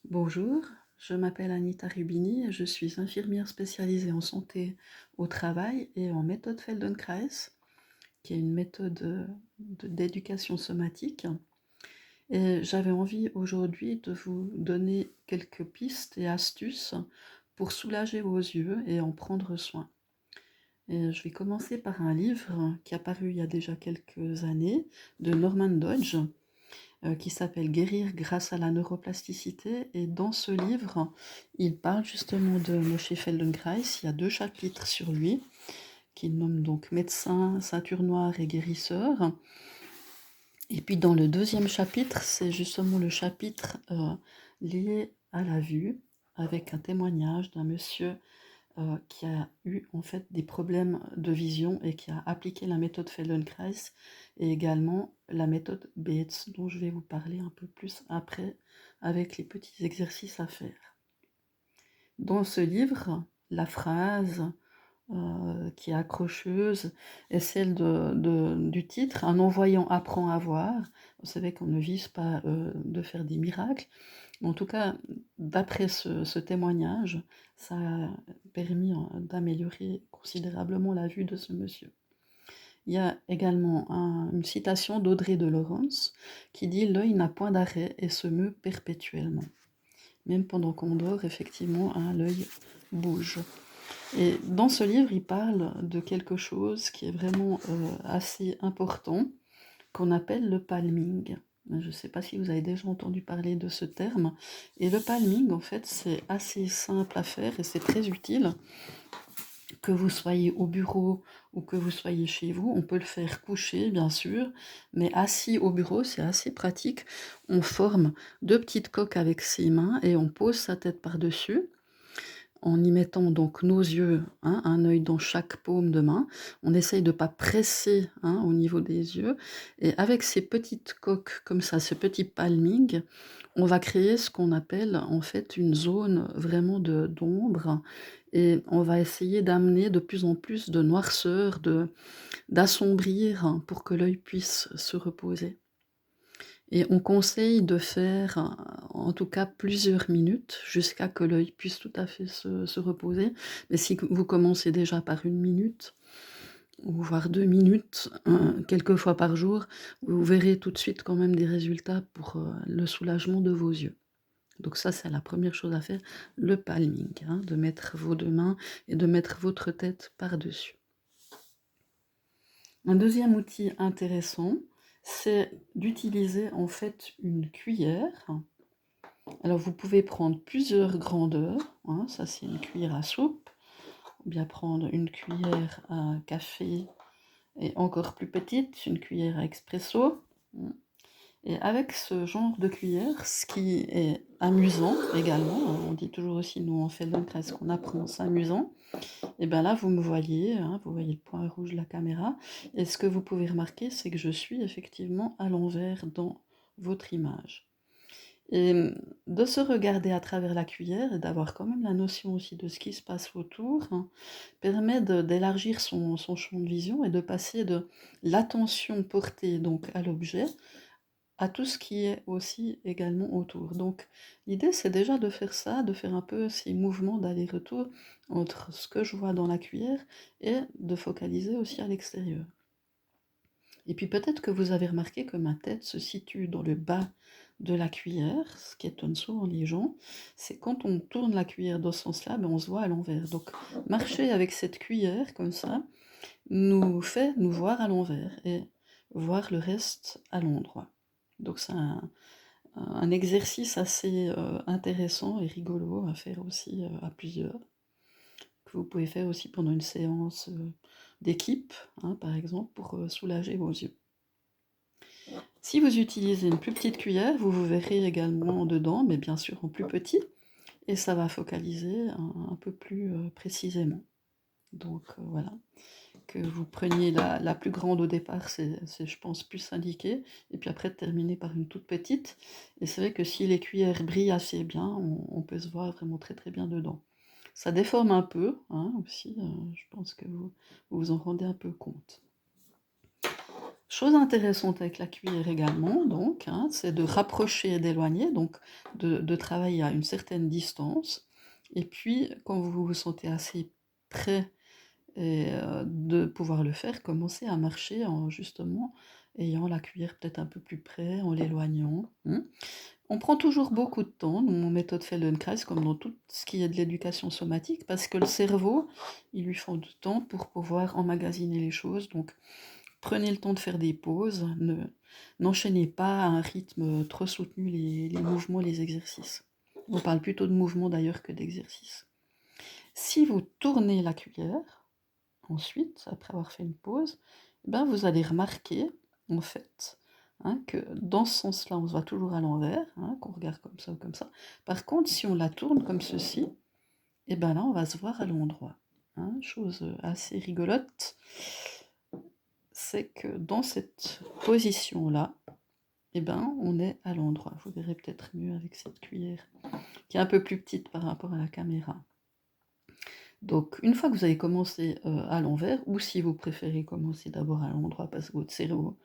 Bonjour, je m'appelle Anita Rubini et je suis infirmière spécialisée en santé au travail et en méthode Feldenkrais, qui est une méthode d'éducation somatique. Et j'avais envie aujourd'hui de vous donner quelques pistes et astuces pour soulager vos yeux et en prendre soin. Et je vais commencer par un livre qui est apparu il y a déjà quelques années de Norman Dodge, qui s'appelle Guérir grâce à la neuroplasticité. Et dans ce livre, il parle justement de Moshe Feldenkrais. Il y a 2 chapitres sur lui, qu'il nomme donc médecin, ceinture noire et guérisseur. Et puis dans le 2e chapitre, c'est justement le chapitre lié à la vue, avec un témoignage d'un monsieur qui a eu en fait des problèmes de vision et qui a appliqué la méthode Feldenkrais et également la méthode Bates, dont je vais vous parler un peu plus après avec les petits exercices à faire. Dans ce livre, la phrase qui est accrocheuse est celle du titre « Un non-voyant apprend à voir ». Vous savez qu'on ne vise pas de faire des miracles. En tout cas, d'après ce témoignage, ça a permis d'améliorer considérablement la vue de ce monsieur. Il y a également une citation d'Audrey de Laurence qui dit « L'œil n'a point d'arrêt et se meut perpétuellement ». Même pendant qu'on dort, effectivement, l'œil bouge. Et dans ce livre, il parle de quelque chose qui est vraiment assez important, qu'on appelle le palming. Je ne sais pas si vous avez déjà entendu parler de ce terme. Et le palming, en fait, c'est assez simple à faire et c'est très utile. Que vous soyez au bureau ou que vous soyez chez vous, on peut le faire couché, bien sûr, mais assis au bureau, c'est assez pratique. On forme 2 petites coques avec ses mains et on pose sa tête par-dessus, en y mettant donc nos yeux, un œil dans chaque paume de main. On essaye de ne pas presser au niveau des yeux. Et avec ces petites coques comme ça, ce petit palming, on va créer ce qu'on appelle en fait une zone vraiment d'ombre. Et on va essayer d'amener de plus en plus de noirceur, d'assombrir pour que l'œil puisse se reposer. Et on conseille de faire, en tout cas plusieurs minutes, jusqu'à que l'œil puisse tout à fait se reposer. Mais si vous commencez déjà par 1 minute, ou voire 2 minutes, quelques fois par jour, vous verrez tout de suite quand même des résultats pour le soulagement de vos yeux. Donc ça, c'est la première chose à faire, le palming, de mettre vos 2 mains et de mettre votre tête par-dessus. Un deuxième outil intéressant, c'est d'utiliser en fait une cuillère. Alors vous pouvez prendre plusieurs grandeurs, ça c'est une cuillère à soupe, ou bien prendre une cuillère à café et encore plus petite, une cuillère à expresso. Et avec ce genre de cuillère, ce qui est amusant également, on dit toujours aussi nous on fait Feldenkrais qu'on apprend en s'amusant, et bien là vous me voyez, vous voyez le point rouge de la caméra, et ce que vous pouvez remarquer c'est que je suis effectivement à l'envers dans votre image. Et de se regarder à travers la cuillère et d'avoir quand même la notion aussi de ce qui se passe autour, permet d'élargir son champ de vision et de passer de l'attention portée donc à l'objet à tout ce qui est aussi également autour. Donc l'idée c'est déjà de faire ça, de faire un peu ces mouvements d'aller-retour entre ce que je vois dans la cuillère et de focaliser aussi à l'extérieur. Et puis peut-être que vous avez remarqué que ma tête se situe dans le bas de la cuillère, ce qui étonne souvent les gens, c'est quand on tourne la cuillère dans ce sens-là, on se voit à l'envers. Donc marcher avec cette cuillère comme ça nous fait nous voir à l'envers et voir le reste à l'endroit. Donc c'est un exercice assez intéressant et rigolo à faire aussi à plusieurs, que vous pouvez faire aussi pendant une séance d'équipe, par exemple, pour soulager vos yeux. Si vous utilisez une plus petite cuillère, vous verrez également dedans, mais bien sûr en plus petit, et ça va focaliser un peu plus précisément. Donc voilà, que vous preniez la plus grande au départ, c'est je pense plus indiqué, et puis après terminer par une toute petite. Et c'est vrai que si les cuillères brillent assez bien, on peut se voir vraiment très très bien dedans. Ça déforme un peu aussi, je pense que vous vous en rendez un peu compte. Chose intéressante avec la cuillère également, donc, hein, c'est de rapprocher et d'éloigner, donc de travailler à une certaine distance. Et puis, quand vous vous sentez assez prêt et de pouvoir le faire, commencer à marcher en justement ayant la cuillère peut-être un peu plus près, en l'éloignant. On prend toujours beaucoup de temps dans mon méthode Feldenkrais, comme dans tout ce qui est de l'éducation somatique, parce que le cerveau, il lui faut du temps pour pouvoir emmagasiner les choses. Donc, prenez le temps de faire des pauses, n'enchaînez pas à un rythme trop soutenu les mouvements, les exercices. On parle plutôt de mouvements d'ailleurs que d'exercices. Si vous tournez la cuillère, ensuite, après avoir fait une pause, ben vous allez remarquer, en fait, hein, que dans ce sens-là, on se voit toujours à l'envers, hein, qu'on regarde comme ça ou comme ça. Par contre, si on la tourne comme ceci, et ben là, on va se voir à l'endroit. Hein, chose assez rigolote, c'est que dans cette position-là, eh ben, on est à l'endroit. Vous verrez peut-être mieux avec cette cuillère, qui est un peu plus petite par rapport à la caméra. Donc, une fois que vous avez commencé à l'envers, ou si vous préférez commencer d'abord à l'endroit parce que votre cerveau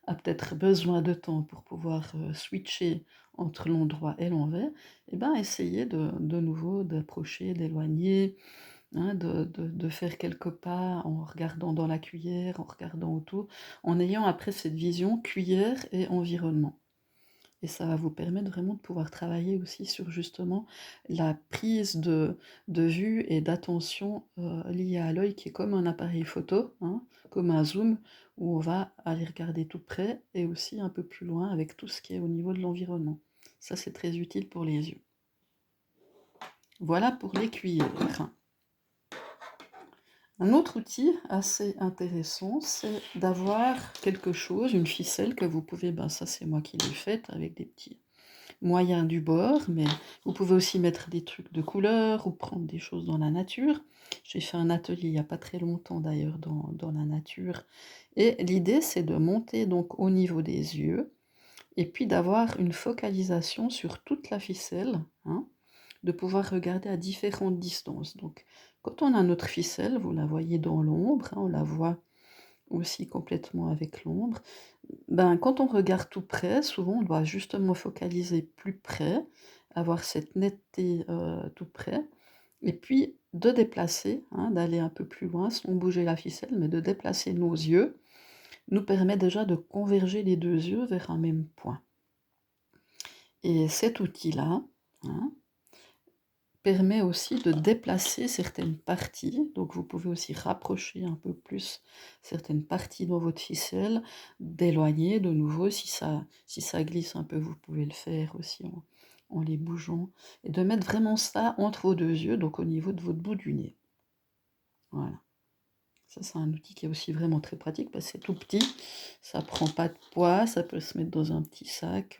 a peut-être besoin de temps pour pouvoir switcher entre l'endroit et l'envers, eh ben, essayez de nouveau d'approcher, d'éloigner, hein, de faire quelques pas en regardant dans la cuillère, en regardant autour, en ayant après cette vision cuillère et environnement. Et ça va vous permettre vraiment de pouvoir travailler aussi sur justement la prise de vue et d'attention liée à l'œil, qui est comme un appareil photo, hein, comme un zoom, où on va aller regarder tout près et aussi un peu plus loin avec tout ce qui est au niveau de l'environnement. Ça, c'est très utile pour les yeux. Voilà pour les cuillères. Un autre outil assez intéressant, c'est d'avoir quelque chose, une ficelle que vous pouvez, ben ça c'est moi qui l'ai faite avec des petits moyens du bord, mais vous pouvez aussi mettre des trucs de couleur ou prendre des choses dans la nature. J'ai fait un atelier il n'y a pas très longtemps d'ailleurs dans la nature. Et l'idée c'est de monter donc au niveau des yeux et puis d'avoir une focalisation sur toute la ficelle, hein, de pouvoir regarder à différentes distances. Donc, quand on a notre ficelle, vous la voyez dans l'ombre, hein, on la voit aussi complètement avec l'ombre. Ben, quand on regarde tout près, souvent on doit justement focaliser plus près, avoir cette netteté tout près, et puis de déplacer, hein, d'aller un peu plus loin sans bouger la ficelle, mais de déplacer nos yeux, nous permet déjà de converger les deux yeux vers un même point. Et cet outil-là, hein, permet aussi de déplacer certaines parties, donc vous pouvez aussi rapprocher un peu plus certaines parties dans votre ficelle, d'éloigner de nouveau si ça glisse un peu, vous pouvez le faire aussi en les bougeant, et de mettre vraiment ça entre vos deux yeux, donc au niveau de votre bout du nez. Voilà. Ça, c'est un outil qui est aussi vraiment très pratique parce que c'est tout petit, ça prend pas de poids, ça peut se mettre dans un petit sac.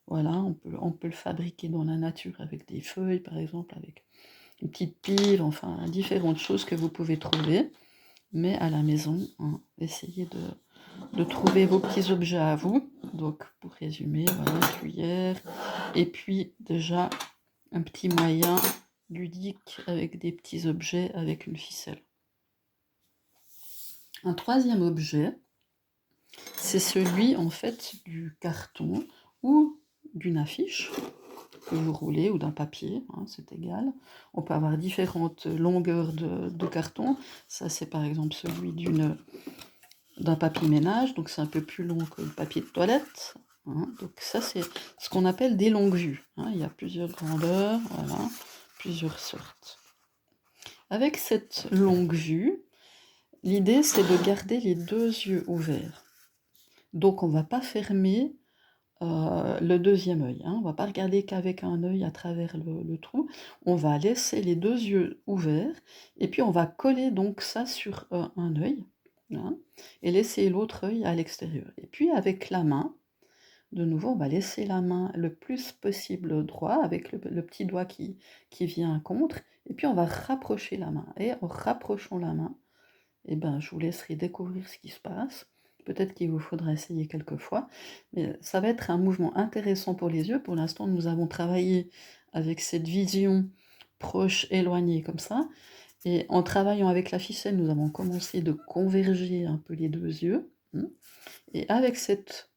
Voilà, on peut le fabriquer dans la nature avec des feuilles, par exemple, avec une petite pile, enfin, différentes choses que vous pouvez trouver. Mais à la maison, hein, essayez de trouver vos petits objets à vous. Donc, pour résumer, voilà, cuillère, et puis déjà un petit moyen ludique avec des petits objets avec une ficelle. Un troisième objet, c'est celui en fait du carton ou d'une affiche que vous roulez ou d'un papier, hein, c'est égal. On peut avoir différentes longueurs de carton. Ça c'est par exemple celui d'un papier ménage, donc c'est un peu plus long que le papier de toilette. Hein. Donc ça c'est ce qu'on appelle des longues vues. Hein. Il y a plusieurs grandeurs, voilà, plusieurs sortes. Avec cette longue vue, l'idée c'est de garder les deux yeux ouverts. Donc on ne va pas fermer le deuxième œil. Hein. On ne va pas regarder qu'avec un œil à travers le trou. On va laisser les deux yeux ouverts et puis on va coller donc ça sur un œil, hein, et laisser l'autre œil à l'extérieur. Et puis avec la main, de nouveau, on va laisser la main le plus possible droit avec le petit doigt qui vient contre. Et puis on va rapprocher la main. Et en rapprochant la main, eh ben, je vous laisserai découvrir ce qui se passe. Peut-être qu'il vous faudra essayer quelques fois, mais ça va être un mouvement intéressant pour les yeux. Pour l'instant, nous avons travaillé avec cette vision proche, éloignée, comme ça. Et en travaillant avec la ficelle, nous avons commencé de converger un peu les deux yeux. Et avec cet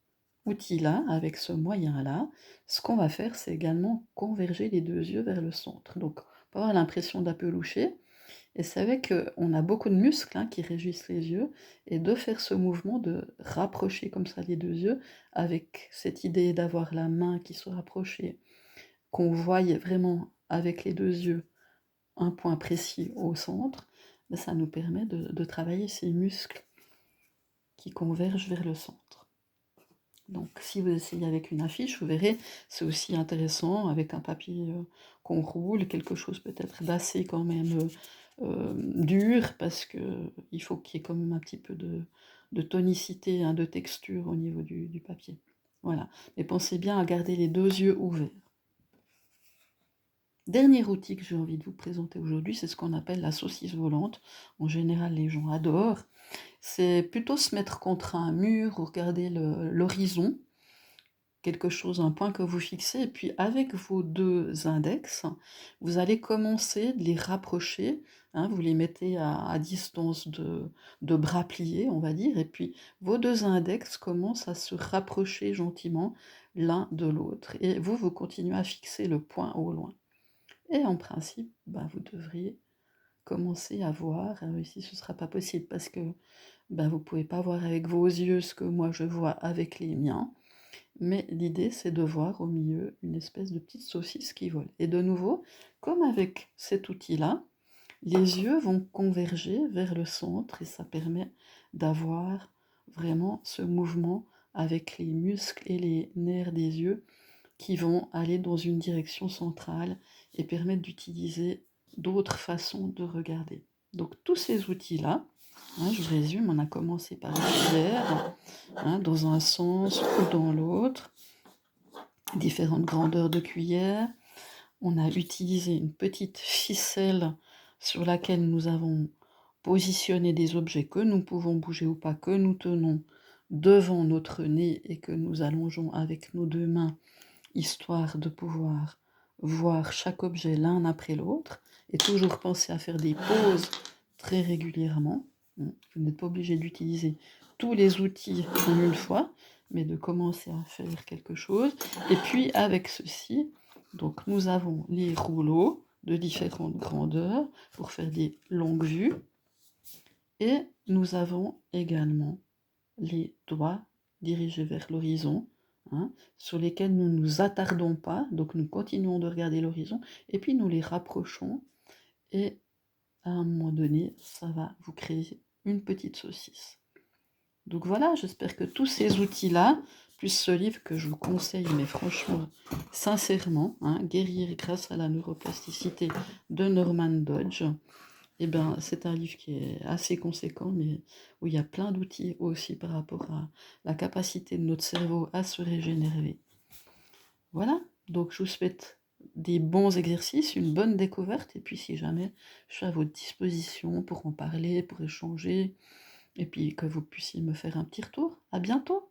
outil-là, avec ce moyen-là, ce qu'on va faire, c'est également converger les 2 yeux vers le centre. Donc, on peut avoir l'impression d'un peu loucher, et c'est vrai qu'on a beaucoup de muscles, hein, qui régissent les yeux, et de faire ce mouvement de rapprocher comme ça les 2 yeux, avec cette idée d'avoir la main qui se rapprochait, qu'on voie vraiment avec les 2 yeux un point précis au centre, ben ça nous permet de travailler ces muscles qui convergent vers le centre. Donc si vous essayez avec une affiche, vous verrez, c'est aussi intéressant avec un papier qu'on roule, quelque chose peut-être d'assez quand même dur, parce qu'il faut qu'il y ait quand même un petit peu de tonicité, hein, de texture au niveau du papier. Voilà, mais pensez bien à garder les 2 yeux ouverts. Dernier outil que j'ai envie de vous présenter aujourd'hui, c'est ce qu'on appelle la saucisse volante. En général, les gens adorent. C'est plutôt se mettre contre un mur ou regarder l'horizon, quelque chose, un point que vous fixez, et puis avec vos 2 index, vous allez commencer de les rapprocher, hein, vous les mettez à distance de bras pliés, on va dire, et puis vos 2 index commencent à se rapprocher gentiment l'un de l'autre, et vous continuez à fixer le point au loin. Et en principe, bah, vous devriez commencer à voir, ici ce ne sera pas possible parce que bah, vous ne pouvez pas voir avec vos yeux ce que moi je vois avec les miens, mais l'idée c'est de voir au milieu une espèce de petite saucisse qui vole. Et de nouveau, comme avec cet outil-là, les yeux vont converger vers le centre et ça permet d'avoir vraiment ce mouvement avec les muscles et les nerfs des yeux qui vont aller dans une direction centrale et permettre d'utiliser d'autres façons de regarder. Donc tous ces outils-là, hein, je résume, on a commencé par la cuillère, hein, dans un sens ou dans l'autre, différentes grandeurs de cuillère. On a utilisé une petite ficelle sur laquelle nous avons positionné des objets que nous pouvons bouger ou pas, que nous tenons devant notre nez et que nous allongeons avec nos 2 mains, histoire de pouvoir voir chaque objet l'un après l'autre, et toujours penser à faire des pauses très régulièrement. Vous n'êtes pas obligé d'utiliser tous les outils en une fois, mais de commencer à faire quelque chose. Et puis avec ceci, donc nous avons les rouleaux de différentes grandeurs pour faire des longues vues, et nous avons également les doigts dirigés vers l'horizon, hein, sur lesquels nous ne nous attardons pas, donc nous continuons de regarder l'horizon, et puis nous les rapprochons, et à un moment donné, ça va vous créer une petite saucisse. Donc voilà, j'espère que tous ces outils-là, plus ce livre que je vous conseille, mais franchement, sincèrement, hein, Guérir grâce à la neuroplasticité de Norman Dodge, eh ben, c'est un livre qui est assez conséquent, mais où il y a plein d'outils aussi par rapport à la capacité de notre cerveau à se régénérer. Voilà, donc je vous souhaite des bons exercices, une bonne découverte, et puis si jamais je suis à votre disposition pour en parler, pour échanger, et puis que vous puissiez me faire un petit retour. À bientôt!